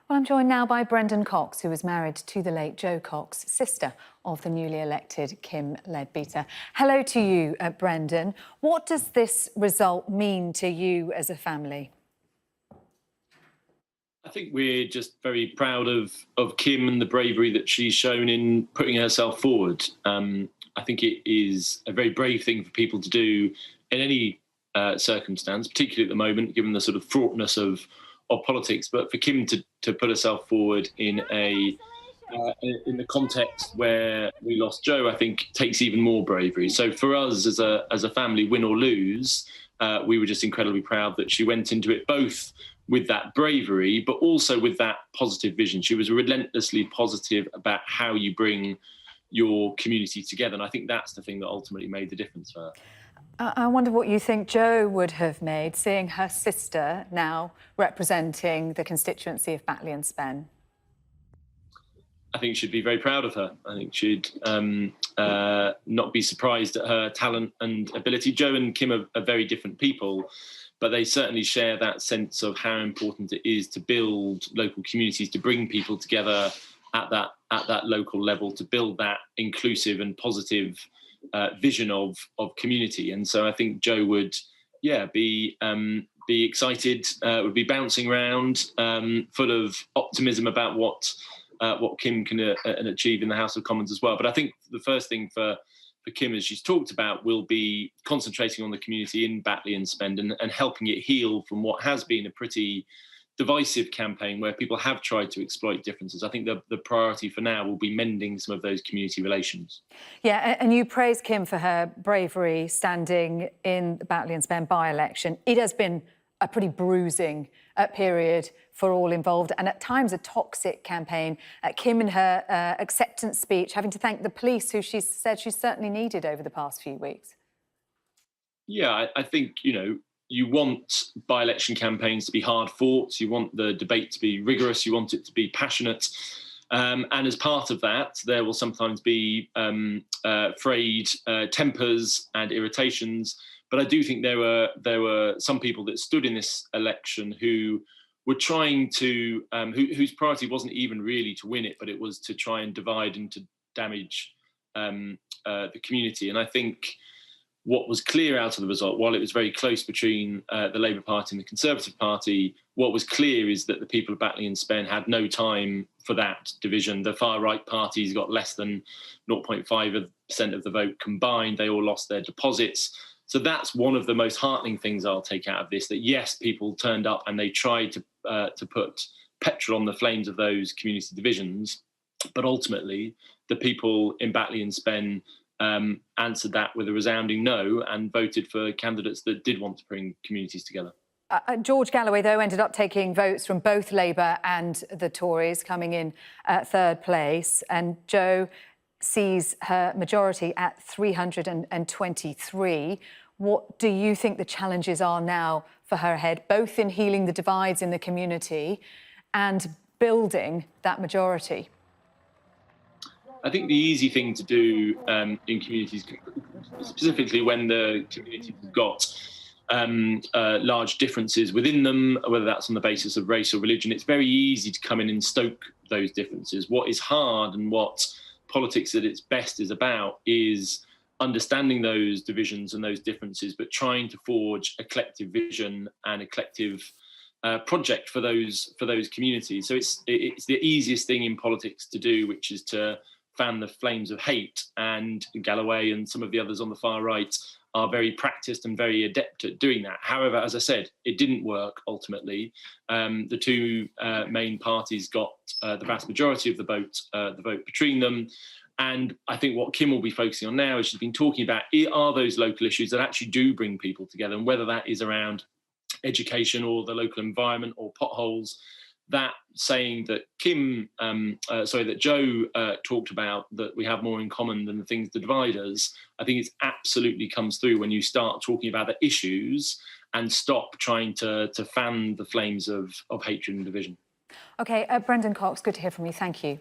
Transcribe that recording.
Well, I'm joined now by Brendan Cox, who was married to the late Jo Cox, sister of the newly elected Kim Leadbeater. Hello to you, Brendan. What does this result mean to you as a family? I think we're just very proud of Kim and the bravery that she's shown in putting herself forward. I think it is a very brave thing for people to do in any circumstance, particularly at the moment, given the sort of fraughtness of politics. But for Kim to put herself forward in the context where we lost Jo, I think takes even more bravery. So for us as a family, win or lose, we were just incredibly proud that she went into it both with that bravery, but also with that positive vision. She was relentlessly positive about how you bring your community together. And I think that's the thing that ultimately made the difference for her. I wonder what you think Jo would have made, seeing her sister now representing the constituency of Batley and Spen. I think she'd be very proud of her. I think she'd not be surprised at her talent and ability. Jo and Kim are very different people, but they certainly share that sense of how important it is to build local communities, to bring people together at that local level, to build that inclusive and positive vision of community. And so I think Jo would, be excited, would be bouncing around, full of optimism about what Kim can achieve in the House of Commons as well. But I think the first thing for Kim, as she's talked about, will be concentrating on the community in Batley and Spen and helping it heal from what has been a pretty divisive campaign where people have tried to exploit differences. I think the priority for now will be mending some of those community relations. Yeah, and you praise Kim for her bravery standing in the Batley and Spen by-election. It has been a pretty bruising period for all involved, and at times a toxic campaign. Kim, in her acceptance speech, having to thank the police, who she said she certainly needed over the past few weeks. Yeah, I think, you want by-election campaigns to be hard fought. You want the debate to be rigorous. You want it to be passionate. And as part of that, there will sometimes be frayed tempers and irritations. But I do think there were some people that stood in this election who were trying to, whose priority wasn't even really to win it, but it was to try and divide and to damage the community. And I think what was clear out of the result, while it was very close between the Labour Party and the Conservative Party, what was clear is that the people of Batley and Spen had no time for that division. The far-right parties got less than 0.5% of the vote combined. They all lost their deposits. So that's one of the most heartening things I'll take out of this, that yes, people turned up and they tried to put petrol on the flames of those community divisions, but ultimately the people in Batley and Spen answered that with a resounding no and voted for candidates that did want to bring communities together. George Galloway, though, ended up taking votes from both Labour and the Tories, coming in third place, and Jo sees her majority at 323. What do you think the challenges are now for her ahead, both in healing the divides in the community and building that majority? I think the easy thing to do in communities, specifically when the communities have got large differences within them, whether that's on the basis of race or religion, it's very easy to come in and stoke those differences. What is hard and what politics at its best is about is understanding those divisions and those differences, but trying to forge a collective vision and a collective project for those communities. So it's the easiest thing in politics to do, which is to fan the flames of hate. And Galloway and some of the others on the far right are very practiced and very adept at doing that. However, as I said, it didn't work ultimately. The two main parties got the vast majority of the vote between them. And I think what Kim will be focusing on now, as she's been talking about, are those local issues that actually do bring people together, and whether that is around education or the local environment or potholes. That saying that that Jo talked about, that we have more in common than the things that divide us, I think it absolutely comes through when you start talking about the issues and stop trying to fan the flames of hatred and division. OK, Brendan Cox, good to hear from you. Thank you.